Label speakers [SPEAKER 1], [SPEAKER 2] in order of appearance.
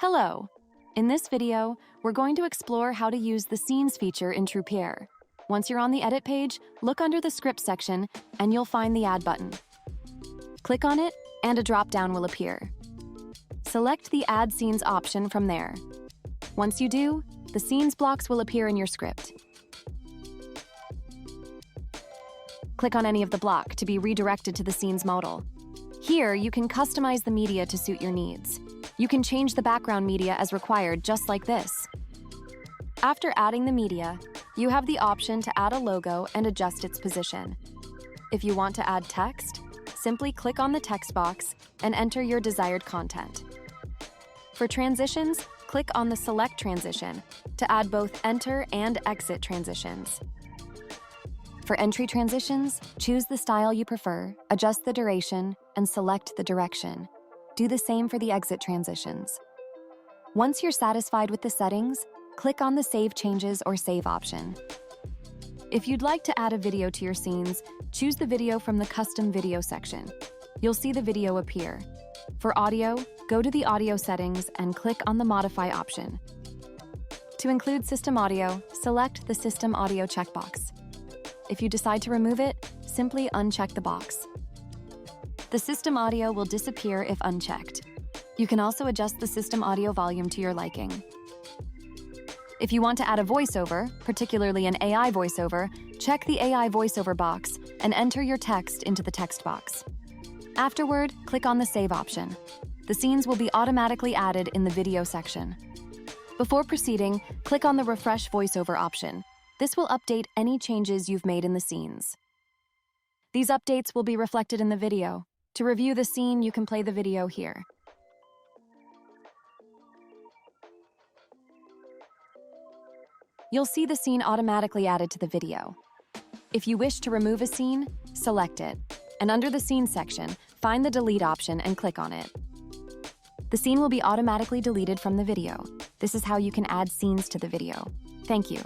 [SPEAKER 1] Hello! In this video, we're going to explore how to use the Scenes feature in Trupeer. Once you're on the Edit page, look under the Script section and you'll find the Add button. Click on it and a drop-down will appear. Select the Add Scenes option from there. Once you do, the Scenes blocks will appear in your script. Click on any of the block to be redirected to the Scenes modal. Here, you can customize the media to suit your needs. You can change the background media as required, just like this. After adding the media, you have the option to add a logo and adjust its position. If you want to add text, simply click on the text box and enter your desired content. For transitions, click on the Select Transition to add both enter and exit transitions. For entry transitions, choose the style you prefer, adjust the duration, and select the direction. Do the same for the exit transitions. Once you're satisfied with the settings, click on the Save Changes or Save option. If you'd like to add a video to your scenes, choose the video from the Custom Video section. You'll see the video appear. For audio, go to the Audio settings and click on the Modify option. To include system audio, select the System Audio checkbox. If you decide to remove it, simply uncheck the box. The system audio will disappear if unchecked. You can also adjust the system audio volume to your liking. If you want to add a voiceover, particularly an AI voiceover, check the AI voiceover box and enter your text into the text box. Afterward, click on the Save option. The scenes will be automatically added in the video section. Before proceeding, click on the Refresh Voiceover option. This will update any changes you've made in the scenes. These updates will be reflected in the video. To review the scene, you can play the video here. You'll see the scene automatically added to the video. If you wish to remove a scene, select it, and under the Scene section, find the Delete option and click on it. The scene will be automatically deleted from the video. This is how you can add scenes to the video. Thank you.